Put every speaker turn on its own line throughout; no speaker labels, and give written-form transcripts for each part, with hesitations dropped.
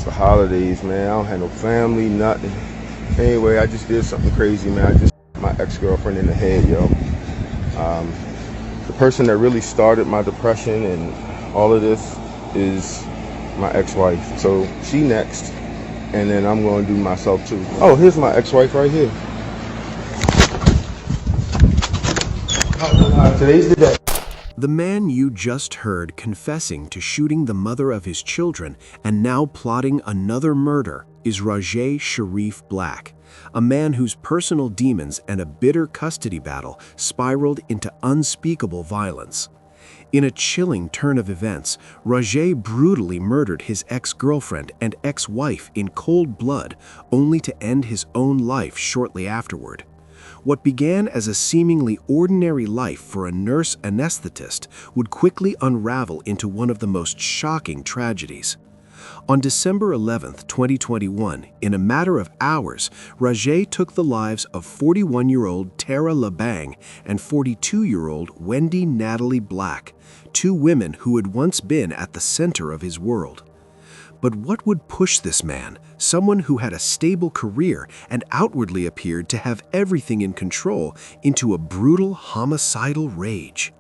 the holidays, man. I don't have no family, nothing. Anyway, I just did something crazy, man. I just hit my ex-girlfriend in the head, yo. The person that really started my depression and all of this is my ex-wife. So she next, and then I'm going to do myself too. Oh, here's my ex-wife right here. Today's the day.
The man you just heard confessing to shooting the mother of his children and now plotting another murder is Rajay Sharif Black, a man whose personal demons and a bitter custody battle spiraled into unspeakable violence. In a chilling turn of events, Rajay brutally murdered his ex-girlfriend and ex-wife in cold blood, only to end his own life shortly afterward. What began as a seemingly ordinary life for a nurse anesthetist would quickly unravel into one of the most shocking tragedies. On December 11, 2021, in a matter of hours, Rajay took the lives of 41-year-old Tara Labang and 42-year-old Wendy Natalie Black, two women who had once been at the center of his world. But what would push this man, someone who had a stable career and outwardly appeared to have everything in control, into a brutal homicidal rage?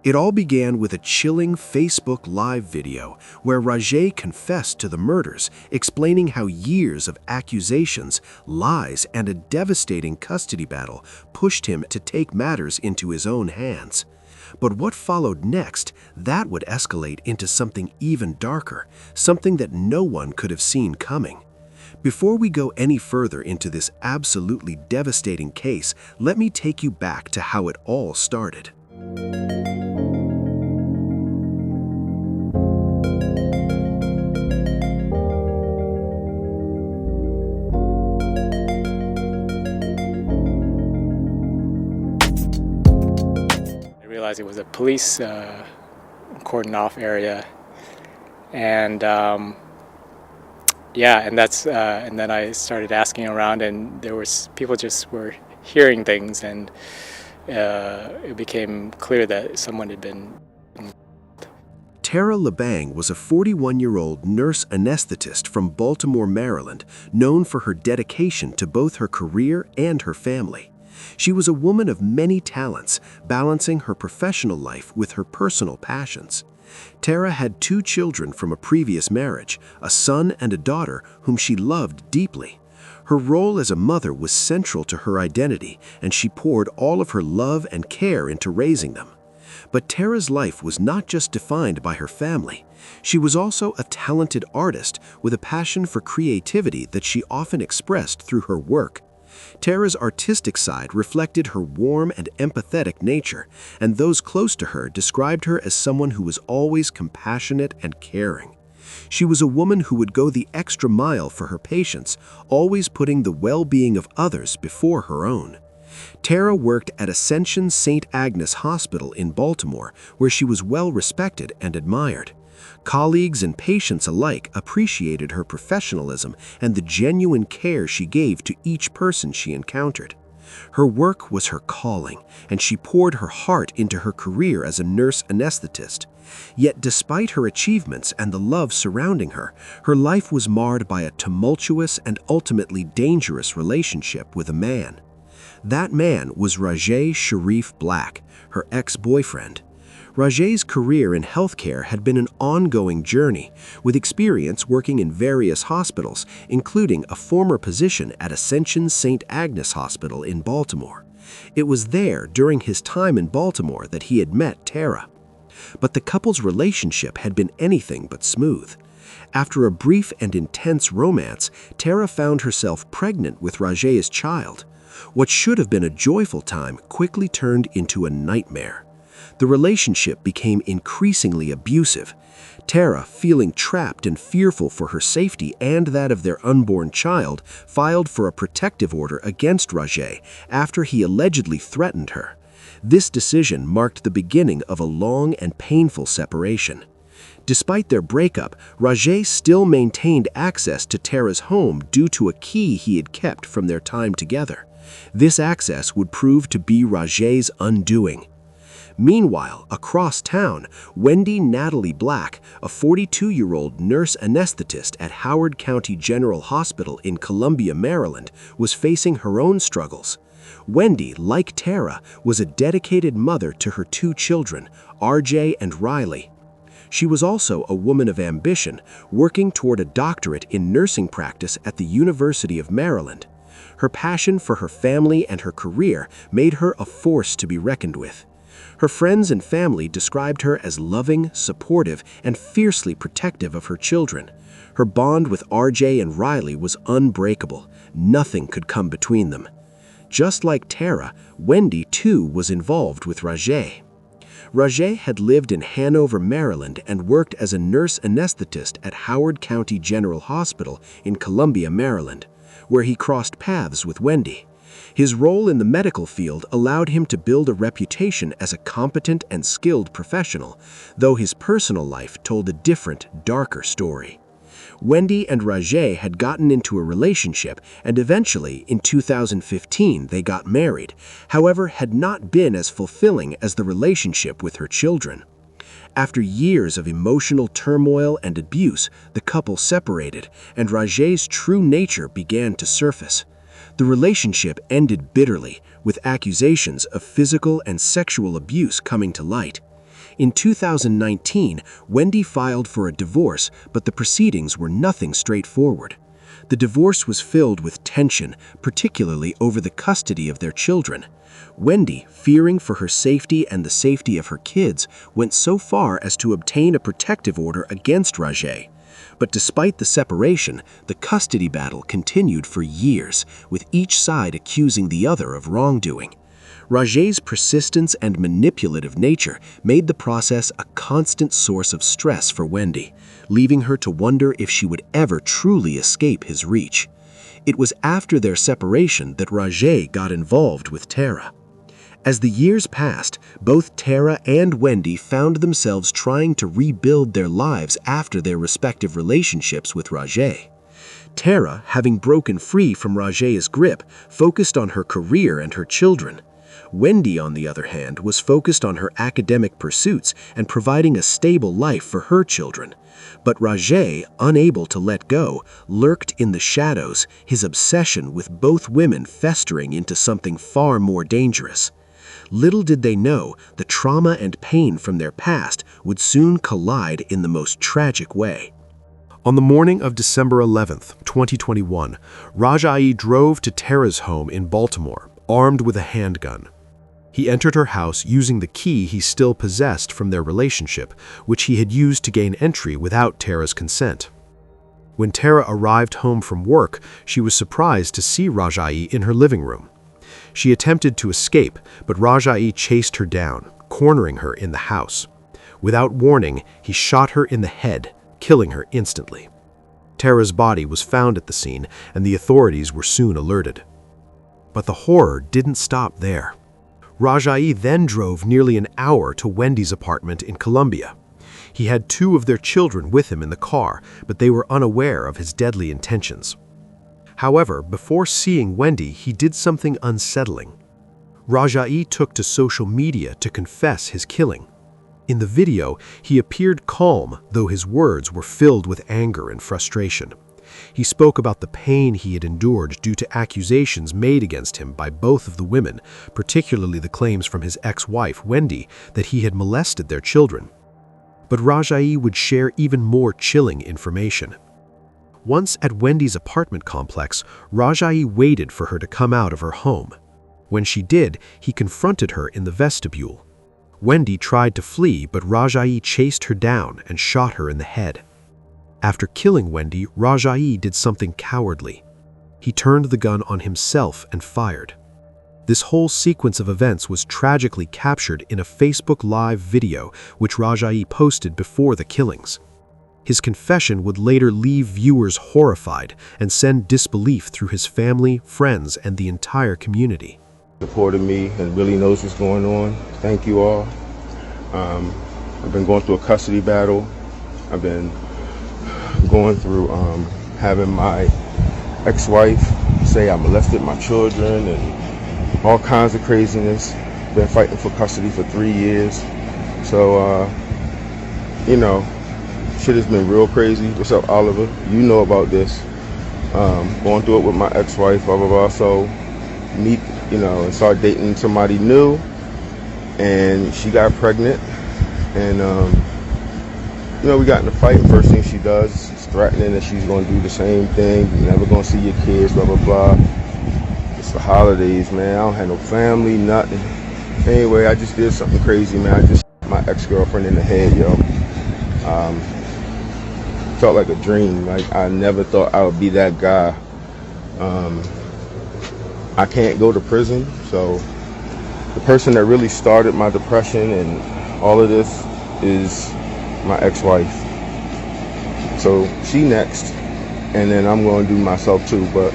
It all began with a chilling Facebook Live video where Rajay confessed to the murders, explaining how years of accusations, lies, and a devastating custody battle pushed him to take matters into his own hands. But what followed next, that would escalate into something even darker, something that no one could have seen coming. Before we go any further into this absolutely devastating case, let me take you back to how it all started.
It was a police cordon off area, and and then I started asking around, and there was people just were hearing things, and it became clear that someone had been.
Tara Labang was a 41-year-old nurse anesthetist from Baltimore, Maryland, known for her dedication to both her career and her family. She was a woman of many talents, balancing her professional life with her personal passions. Tara had 2 children from a previous marriage, a son and a daughter whom she loved deeply. Her role as a mother was central to her identity, and she poured all of her love and care into raising them. But Tara's life was not just defined by her family. She was also a talented artist with a passion for creativity that she often expressed through her work. Tara's artistic side reflected her warm and empathetic nature, and those close to her described her as someone who was always compassionate and caring. She was a woman who would go the extra mile for her patients, always putting the well-being of others before her own. Tara worked at Ascension St. Agnes Hospital in Baltimore, where she was well respected and admired. Colleagues and patients alike appreciated her professionalism and the genuine care she gave to each person she encountered. Her work was her calling, and she poured her heart into her career as a nurse anesthetist. Yet despite her achievements and the love surrounding her, her life was marred by a tumultuous and ultimately dangerous relationship with a man. That man was Rajay Sharif Black, her ex-boyfriend. Rajay's career in healthcare had been an ongoing journey, with experience working in various hospitals, including a former position at Ascension St. Agnes Hospital in Baltimore. It was there, during his time in Baltimore, that he had met Tara. But the couple's relationship had been anything but smooth. After a brief and intense romance, Tara found herself pregnant with Rajay's child. What should have been a joyful time quickly turned into a nightmare. The relationship became increasingly abusive. Tara, feeling trapped and fearful for her safety and that of their unborn child, filed for a protective order against Rajay after he allegedly threatened her. This decision marked the beginning of a long and painful separation. Despite their breakup, Rajay still maintained access to Tara's home due to a key he had kept from their time together. This access would prove to be Rajay's undoing. Meanwhile, across town, Wendy Natalie Black, a 42-year-old nurse anesthetist at Howard County General Hospital in Columbia, Maryland, was facing her own struggles. Wendy, like Tara, was a dedicated mother to her two children, RJ and Riley. She was also a woman of ambition, working toward a doctorate in nursing practice at the University of Maryland. Her passion for her family and her career made her a force to be reckoned with. Her friends and family described her as loving, supportive, and fiercely protective of her children. Her bond with RJ and Riley was unbreakable. Nothing could come between them. Just like Tara, Wendy too was involved with Rajay. Rajay had lived in Hanover, Maryland and worked as a nurse anesthetist at Howard County General Hospital in Columbia, Maryland, where he crossed paths with Wendy. His role in the medical field allowed him to build a reputation as a competent and skilled professional, though his personal life told a different, darker story. Wendy and Rajay had gotten into a relationship and eventually, in 2015, they got married, however, had not been as fulfilling as the relationship with her children. After years of emotional turmoil and abuse, the couple separated, and Rajay's true nature began to surface. The relationship ended bitterly, with accusations of physical and sexual abuse coming to light. In 2019, Wendy filed for a divorce, but the proceedings were nothing straightforward. The divorce was filled with tension, particularly over the custody of their children. Wendy, fearing for her safety and the safety of her kids, went so far as to obtain a protective order against Rajay. But despite the separation, the custody battle continued for years, with each side accusing the other of wrongdoing. Rajay's persistence and manipulative nature made the process a constant source of stress for Wendy, leaving her to wonder if she would ever truly escape his reach. It was after their separation that Rajay got involved with Tara. As the years passed, both Tara and Wendy found themselves trying to rebuild their lives after their respective relationships with Rajay. Tara, having broken free from Rajay's grip, focused on her career and her children. Wendy, on the other hand, was focused on her academic pursuits and providing a stable life for her children. But Rajay, unable to let go, lurked in the shadows, his obsession with both women festering into something far more dangerous. Little did they know, the trauma and pain from their past would soon collide in the most tragic way.
On the morning of December 11th, 2021, Rajai drove to Tara's home in Baltimore, armed with a handgun. He entered her house using the key he still possessed from their relationship, which he had used to gain entry without Tara's consent. When Tara arrived home from work, she was surprised to see Rajai in her living room. She attempted to escape, but Rajai chased her down, cornering her in the house. Without warning, he shot her in the head, killing her instantly. Tara's body was found at the scene, and the authorities were soon alerted. But the horror didn't stop there. Rajai then drove nearly an hour to Wendy's apartment in Columbia. He had 2 of their children with him in the car, but they were unaware of his deadly intentions. However, before seeing Wendy, he did something unsettling. Rajai took to social media to confess his killing. In the video, he appeared calm, though his words were filled with anger and frustration. He spoke about the pain he had endured due to accusations made against him by both of the women, particularly the claims from his ex-wife, Wendy, that he had molested their children. But Rajai would share even more chilling information. Once at Wendy's apartment complex, Rajai waited for her to come out of her home. When she did, he confronted her in the vestibule. Wendy tried to flee, but Rajai chased her down and shot her in the head. After killing Wendy, Rajai did something cowardly. He turned the gun on himself and fired. This whole sequence of events was tragically captured in a Facebook Live video which Rajai posted before the killings. His confession would later leave viewers horrified and send disbelief through his family, friends, and the entire community.
Supported me and really knows what's going on. Thank you all. I've been going through a custody battle. I've been going through having my ex-wife say I molested my children and all kinds of craziness. been fighting for custody for 3 years. So, you know, shit has been real crazy. What's up, Oliver? You know about this. Going through it with my ex-wife, blah, blah, blah. So, meet, you know, and start dating somebody new. And she got pregnant. And, you know, we got in a fight. First thing she does is threatening that she's going to do the same thing. You're never going to see your kids, blah, blah, blah. It's the holidays, man. I don't have no family, nothing. Anyway, I just did something crazy, man. I just shot my ex-girlfriend in the head, yo. Felt like a dream. Like, I never thought I would be that guy. I can't go to prison, so the person that really started my depression and all of this is my ex-wife. So she next, and then I'm going to do myself too. But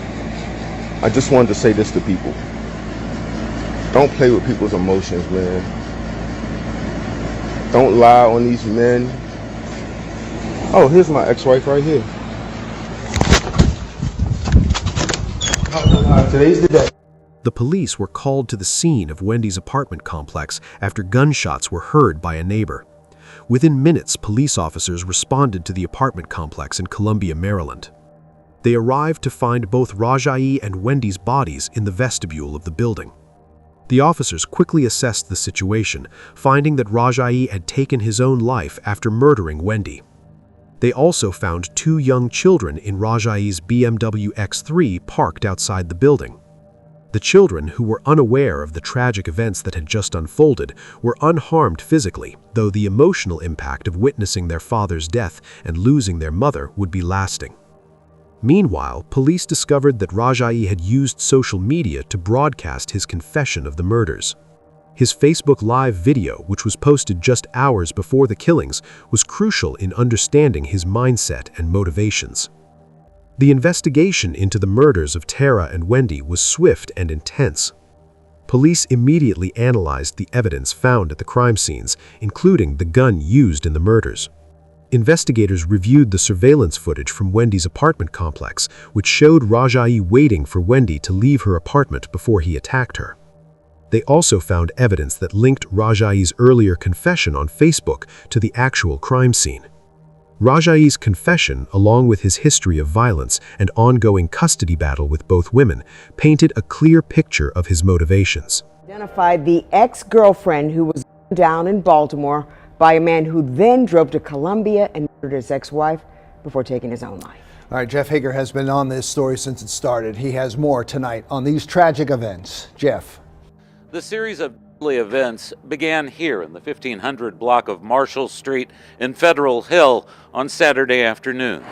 I just wanted to say this to people. Don't play with people's emotions, man. Don't lie on these men. Oh, here's my ex-wife right here. Today's the day.
The police were called to the scene of Wendy's apartment complex after gunshots were heard by a neighbor. Within minutes, police officers responded to the apartment complex in Columbia, Maryland. They arrived to find both Rajai and Wendy's bodies in the vestibule of the building. The officers quickly assessed the situation, finding that Rajai had taken his own life after murdering Wendy. They also found 2 young children in Rajai's BMW X3 parked outside the building. The children, who were unaware of the tragic events that had just unfolded, were unharmed physically, though the emotional impact of witnessing their father's death and losing their mother would be lasting. Meanwhile, police discovered that Rajai had used social media to broadcast his confession of the murders. His Facebook Live video, which was posted just hours before the killings, was crucial in understanding his mindset and motivations. The investigation into the murders of Tara and Wendy was swift and intense. Police immediately analyzed the evidence found at the crime scenes, including the gun used in the murders. Investigators reviewed the surveillance footage from Wendy's apartment complex, which showed Rajai waiting for Wendy to leave her apartment before he attacked her. They also found evidence that linked Rajai's earlier confession on Facebook to the actual crime scene. Rajai's confession, along with his history of violence and ongoing custody battle with both women, painted a clear picture of his motivations.
Identified the ex-girlfriend who was gunned down in Baltimore by a man who then drove to Columbia and murdered his ex-wife before taking his own life.
All right, Jeff Hager has been on this story since it started. He has more tonight on these tragic events. Jeff.
The series of deadly events began here in the 1500 block of Marshall Street in Federal Hill on Saturday afternoon.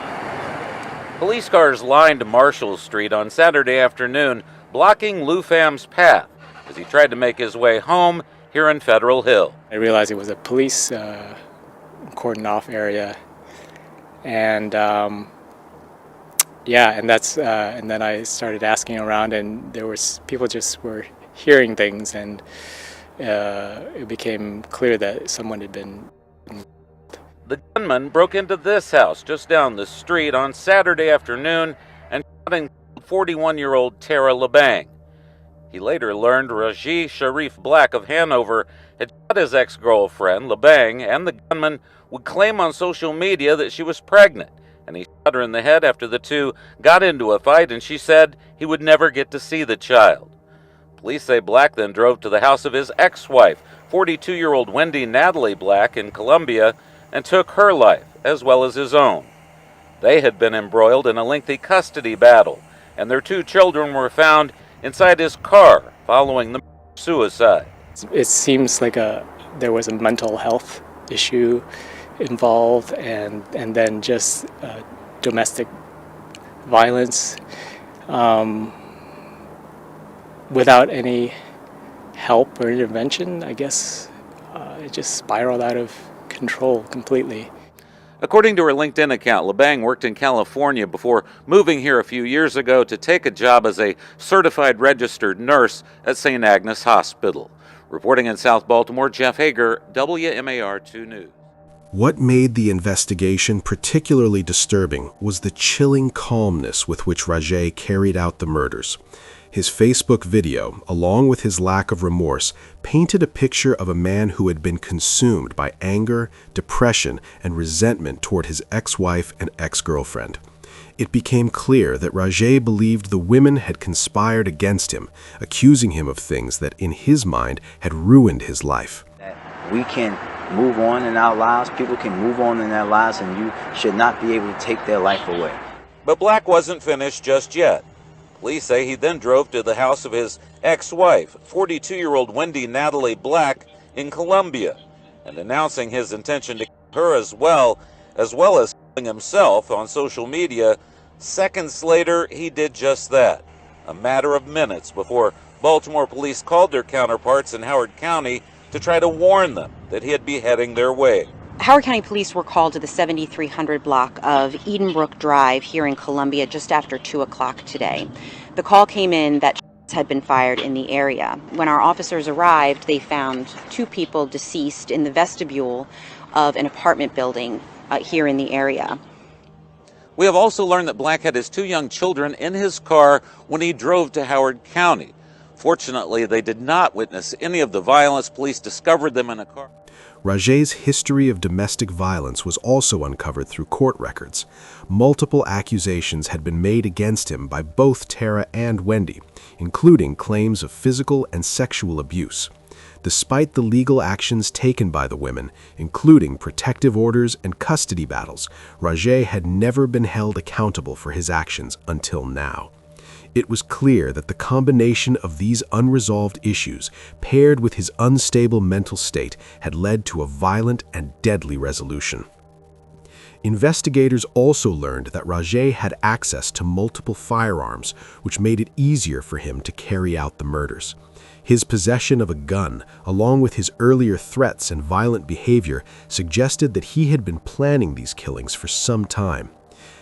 Police cars lined Marshall Street on Saturday afternoon, blocking Lou Pham's path as he tried to make his way home here in Federal Hill.
I realized it was a police cordon off area, and and then I started asking around, and there was people just were hearing things, and it became clear that someone had been.
The gunman broke into this house just down the street on Saturday afternoon and shot and killed 41-year-old Tara LeBang. He later learned Raji Sharif Black of Hanover had shot his ex-girlfriend, LeBang, and the gunman would claim on social media that she was pregnant, and he shot her in the head after the two got into a fight, and she said he would never get to see the child. Police say Black then drove to the house of his ex-wife, 42-year-old Wendy Natalie Black, in Columbia, and took her life, as well as his own. They had been embroiled in a lengthy custody battle, and their 2 children were found inside his car following the suicide.
It seems like there was a mental health issue involved, and then just domestic violence without any help or intervention. I guess it just spiraled out of control completely.
According to her LinkedIn account, LeBang worked in California before moving here a few years ago to take a job as a certified registered nurse at St. Agnes Hospital. Reporting in South Baltimore, Jeff Hager, WMAR 2 News.
What made the investigation particularly disturbing was the chilling calmness with which Rajai carried out the murders. His Facebook video, along with his lack of remorse, painted a picture of a man who had been consumed by anger, depression, and resentment toward his ex-wife and ex-girlfriend. It became clear that Rajay believed the women had conspired against him, accusing him of things that, in his mind, had ruined his life.
We can move on in our lives, people can move on in their lives, and you should not be able to take their life away.
But Black wasn't finished just yet. Police say he then drove to the house of his ex-wife, 42-year-old Wendy Natalie Black, in Colombia, and announcing his intention to kill her as well as killing himself on social media. Seconds later, he did just that, a matter of minutes before Baltimore police called their counterparts in Howard County to try to warn them that he'd be heading their way.
Howard County Police were called to the 7300 block of Edenbrook Drive here in Columbia just after 2 o'clock today. The call came in that shots had been fired in the area. When our officers arrived, they found 2 people deceased in the vestibule of an apartment building here in the area.
We have also learned that Black had his 2 young children in his car when he drove to Howard County. Fortunately, they did not witness any of the violence. Police discovered them in a car.
Rajay's history of domestic violence was also uncovered through court records. Multiple accusations had been made against him by both Tara and Wendy, including claims of physical and sexual abuse. Despite the legal actions taken by the women, including protective orders and custody battles, Rajay had never been held accountable for his actions until now. It was clear that the combination of these unresolved issues, paired with his unstable mental state, had led to a violent and deadly resolution. Investigators also learned that Rajay had access to multiple firearms, which made it easier for him to carry out the murders. His possession of a gun, along with his earlier threats and violent behavior, suggested that he had been planning these killings for some time.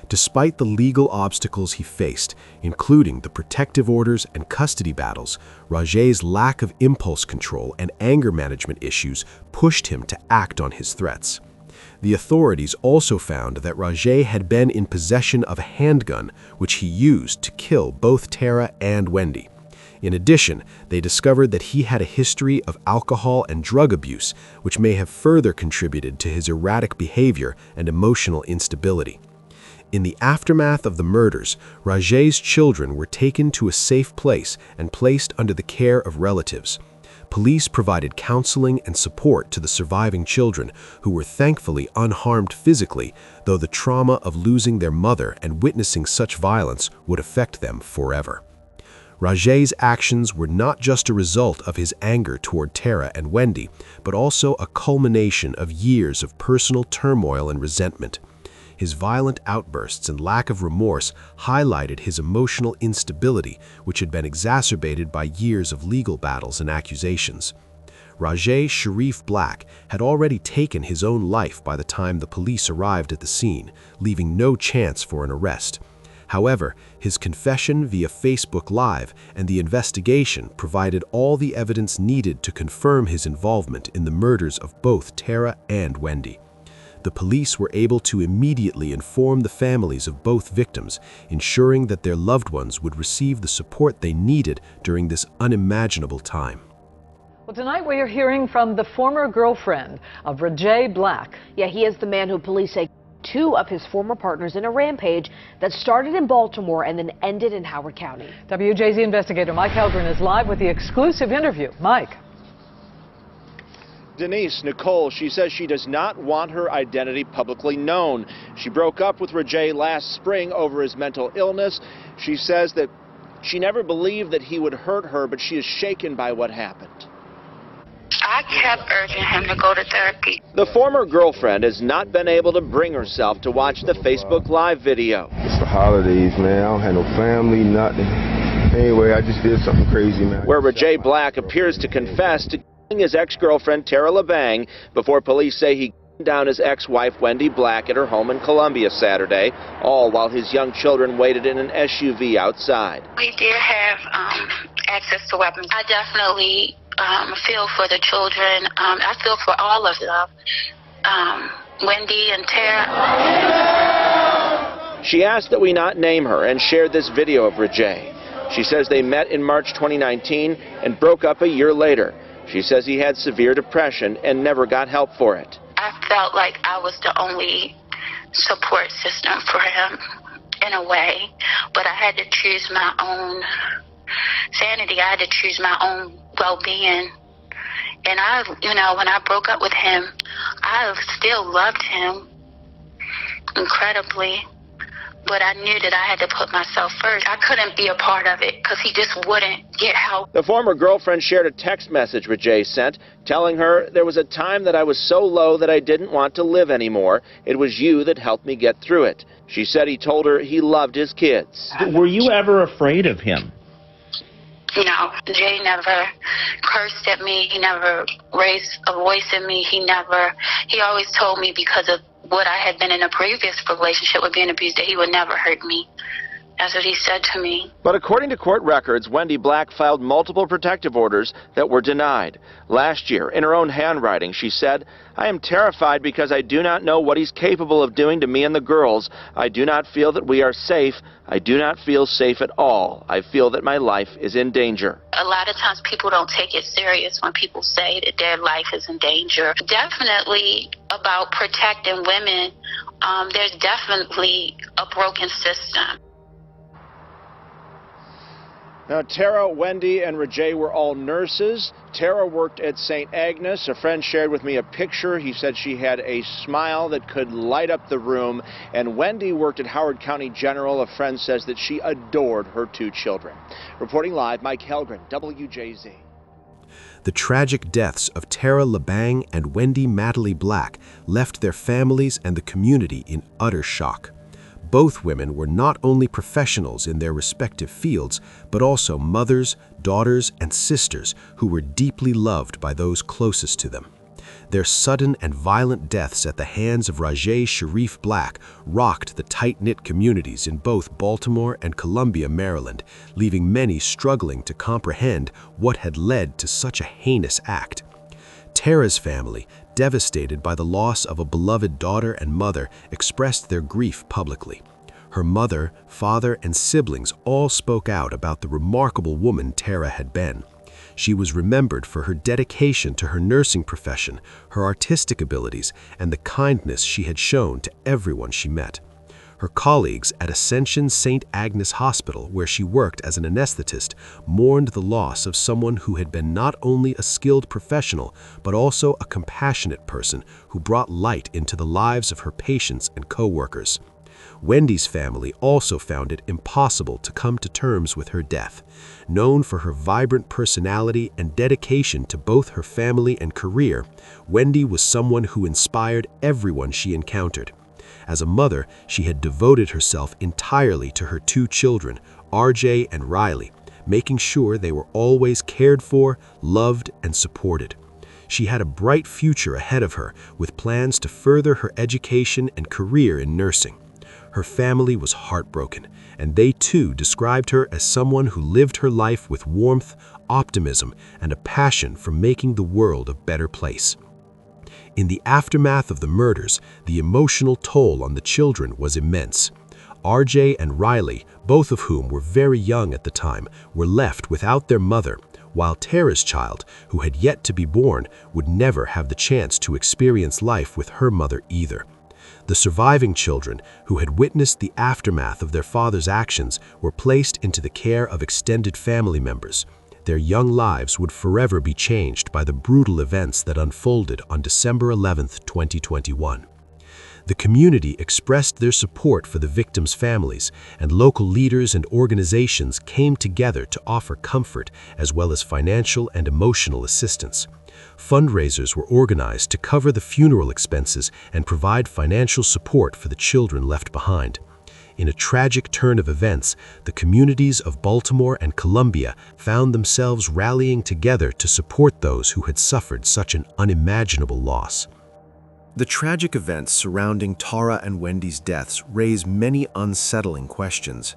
Despite the legal obstacles he faced, including the protective orders and custody battles, Rajay's lack of impulse control and anger management issues pushed him to act on his threats. The authorities also found that Rajay had been in possession of a handgun, which he used to kill both Tara and Wendy. In addition, they discovered that he had a history of alcohol and drug abuse, which may have further contributed to his erratic behavior and emotional instability. In the aftermath of the murders, Rajay's children were taken to a safe place and placed under the care of relatives. Police provided counseling and support to the surviving children, who were thankfully unharmed physically, though the trauma of losing their mother and witnessing such violence would affect them forever. Rajay's actions were not just a result of his anger toward Tara and Wendy, but also a culmination of years of personal turmoil and resentment. His violent outbursts and lack of remorse highlighted his emotional instability, which had been exacerbated by years of legal battles and accusations. Rajay Sharif Black had already taken his own life by the time the police arrived at the scene, leaving no chance for an arrest. However, his confession via Facebook Live and the investigation provided all the evidence needed to confirm his involvement in the murders of both Tara and Wendy. The police were able to immediately inform the families of both victims, ensuring that their loved ones would receive the support they needed during this unimaginable time.
Well, tonight we are hearing from the former girlfriend of Rajay Black.
Yeah, he is the man who police say 2 of his former partners in a rampage that started in Baltimore and then ended in Howard County.
WJZ investigator Mike Helgren is live with the exclusive interview. Mike.
Denise, Nicole, she says she does not want her identity publicly known. She broke up with Rajay last spring over his mental illness. She says that she never believed that he would hurt her, but she is shaken by what happened.
I kept urging him to go to therapy.
The former girlfriend has not been able to bring herself to watch the Facebook Live video.
It's the holidays, man. I don't have no family, nothing. Anyway, I just did something crazy, man.
Where Rajay Black appears to confess to his ex-girlfriend Tara LeBang before police say he gunned down his ex-wife Wendy Black at her home in Columbia Saturday, all while his young children waited in an SUV outside.
We did have access to weapons. I definitely feel for the children. I feel for all of them. Wendy and Tara.
She asked that we not name her and shared this video of Rajay. She says they met in March 2019 and broke up a year later. She says he had severe depression and never got help for it.
I felt like I was the only support system for him in a way, but I had to choose my own sanity. I had to choose my own well-being. And when I broke up with him, I still loved him incredibly, but I knew that I had to put myself first. I couldn't be a part of it because he just wouldn't get help.
The former girlfriend shared a text message Rajay sent, telling her, "There was a time that I was so low that I didn't want to live anymore. It was you that helped me get through it." She said he told her he loved his kids.
Were you ever afraid of him?
No, Jay never cursed at me. He never raised a voice at me. He always told me because of what I had been in a previous relationship with being abused, that he would never hurt me. That's what he said to me.
But according to court records, Wendy Black filed multiple protective orders that were denied. Last year, in her own handwriting, she said, "I am terrified because I do not know what he's capable of doing to me and the girls. I do not feel that we are safe. I do not feel safe at all. I feel that my life is in danger."
A lot of times people don't take it serious when people say that their life is in danger. Definitely about protecting women, there's definitely a broken system.
Now, Tara, Wendy, and Rajay were all nurses. Tara worked at St. Agnes. A friend shared with me a picture. He said she had a smile that could light up the room. And Wendy worked at Howard County General. A friend says that she adored her two children. Reporting live, Mike Helgren, WJZ.
The tragic deaths of Tara LeBang and Wendy Matley Black left their families and the community in utter shock. Both women were not only professionals in their respective fields, but also mothers, daughters, and sisters who were deeply loved by those closest to them. Their sudden and violent deaths at the hands of Rajay Sharif Black rocked the tight-knit communities in both Baltimore and Columbia, Maryland, leaving many struggling to comprehend what had led to such a heinous act. Tara's family, devastated by the loss of a beloved daughter and mother, expressed their grief publicly. Her mother, father, and siblings all spoke out about the remarkable woman Tara had been. She was remembered for her dedication to her nursing profession, her artistic abilities, and the kindness she had shown to everyone she met. Her colleagues at Ascension St. Agnes Hospital, where she worked as an anesthetist, mourned the loss of someone who had been not only a skilled professional, but also a compassionate person who brought light into the lives of her patients and co-workers. Wendy's family also found it impossible to come to terms with her death. Known for her vibrant personality and dedication to both her family and career, Wendy was someone who inspired everyone she encountered. As a mother, she had devoted herself entirely to her two children, RJ and Riley, making sure they were always cared for, loved, and supported. She had a bright future ahead of her, with plans to further her education and career in nursing. Her family was heartbroken, and they too described her as someone who lived her life with warmth, optimism, and a passion for making the world a better place. In the aftermath of the murders, the emotional toll on the children was immense. RJ and Riley, both of whom were very young at the time, were left without their mother, while Tara's child, who had yet to be born, would never have the chance to experience life with her mother either. The surviving children, who had witnessed the aftermath of their father's actions, were placed into the care of extended family members. Their young lives would forever be changed by the brutal events that unfolded on December 11, 2021. The community expressed their support for the victims' families, and local leaders and organizations came together to offer comfort as well as financial and emotional assistance. Fundraisers were organized to cover the funeral expenses and provide financial support for the children left behind. In a tragic turn of events, the communities of Baltimore and Columbia found themselves rallying together to support those who had suffered such an unimaginable loss. The tragic events surrounding Tara and Wendy's deaths raise many unsettling questions.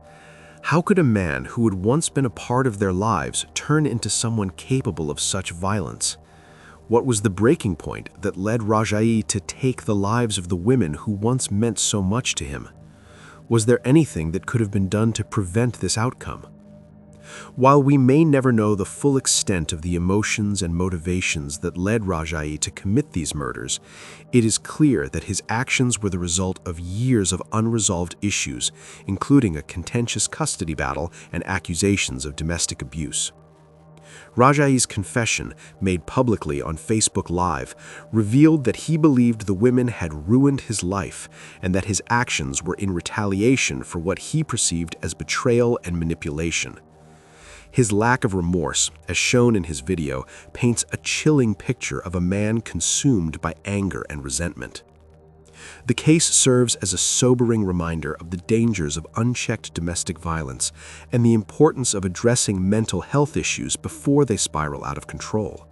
How could a man who had once been a part of their lives turn into someone capable of such violence? What was the breaking point that led Rajai to take the lives of the women who once meant so much to him? Was there anything that could have been done to prevent this outcome? While we may never know the full extent of the emotions and motivations that led Rajai to commit these murders, it is clear that his actions were the result of years of unresolved issues, including a contentious custody battle and accusations of domestic abuse. Rajai's confession, made publicly on Facebook Live, revealed that he believed the women had ruined his life and that his actions were in retaliation for what he perceived as betrayal and manipulation. His lack of remorse, as shown in his video, paints a chilling picture of a man consumed by anger and resentment. The case serves as a sobering reminder of the dangers of unchecked domestic violence and the importance of addressing mental health issues before they spiral out of control.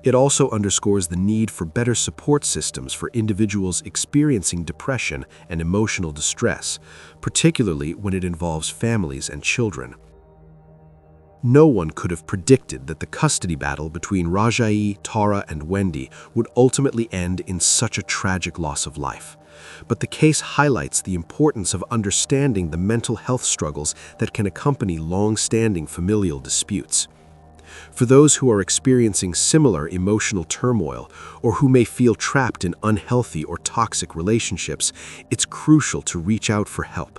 It also underscores the need for better support systems for individuals experiencing depression and emotional distress, particularly when it involves families and children. No one could have predicted that the custody battle between Rajai, Tara, and Wendy would ultimately end in such a tragic loss of life. But the case highlights the importance of understanding the mental health struggles that can accompany long-standing familial disputes. For those who are experiencing similar emotional turmoil or who may feel trapped in unhealthy or toxic relationships, it's crucial to reach out for help.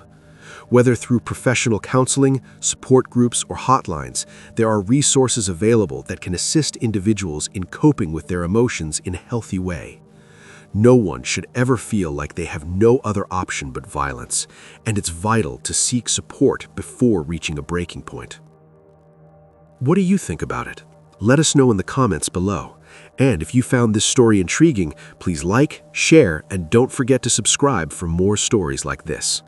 Whether through professional counseling, support groups, or hotlines, there are resources available that can assist individuals in coping with their emotions in a healthy way. No one should ever feel like they have no other option but violence, and it's vital to seek support before reaching a breaking point. What do you think about it? Let us know in the comments below. And if you found this story intriguing, please like, share, and don't forget to subscribe for more stories like this.